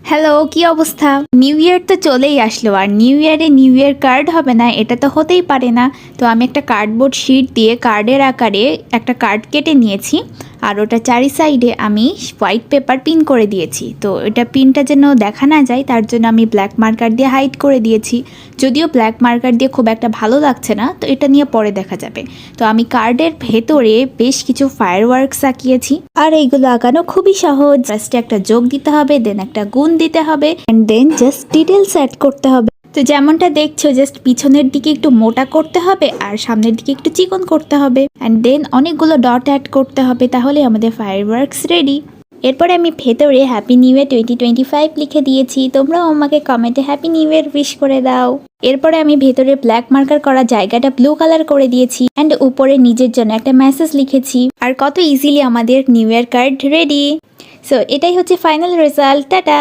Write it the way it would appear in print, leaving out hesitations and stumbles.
Hello, কি অবস্থা? New year তো চলেই আসলো, আর নিউ ইয়ারে নিউ ইয়ার কার্ড হবে না এটা তো হতেই পারে না। তো আমি একটা কার্ডবোর্ড শিট দিয়ে কার্ডের আকারে একটা কার্ড কেটে নিয়েছি, আর ওটা চারি সাইডে আমি হোয়াইট পেপার পিন করে দিয়েছি। তো এটা পিনটা যেন দেখা না যায় তার জন্য আমি ব্ল্যাক মার্কার দিয়ে হাইড করে দিয়েছি। যদিও ব্ল্যাক মার্কার দিয়ে খুব একটা ভালো লাগছে না, তো এটা নিয়ে পরে দেখা যাবে। তো আমি কার্ডের ভেতরে বেশ কিছু ফায়ারওয়ার্কস আঁকিয়েছি, আর এইগুলো আঁকানো খুবই সহজ। ফার্স্টে একটা যোগ দিতে হবে, দেন একটা গুণ দিতে হবে, and then just details add করতে হবে। তো যেমনটা দেখছো, জাস্ট পিছনের দিকে একটু মোটা করতে হবে আর সামনের দিকে একটু চিকন করতে হবে, অ্যান্ড দেন অনেকগুলো ডট অ্যাড করতে হবে, তাহলে আমাদের ফায়ারওয়ার্কস রেডি। এরপরে আমি ভেতরে হ্যাপি নিউ ইয়ার 2025 লিখে দিয়েছি। তোমরাও আমাকে কমেন্টে হ্যাপি নিউ ইয়ার উইশ করে দাও। এরপরে আমি ভেতরে ব্ল্যাক মার্কার করা জায়গাটা ব্লু কালার করে দিয়েছি, অ্যান্ড উপরে নিজের জন্য একটা মেসেজ লিখেছি। আর কত ইজিলি আমাদের new year card ready. So এটাই হচ্ছে ফাইনাল রেজাল্ট। টাটা।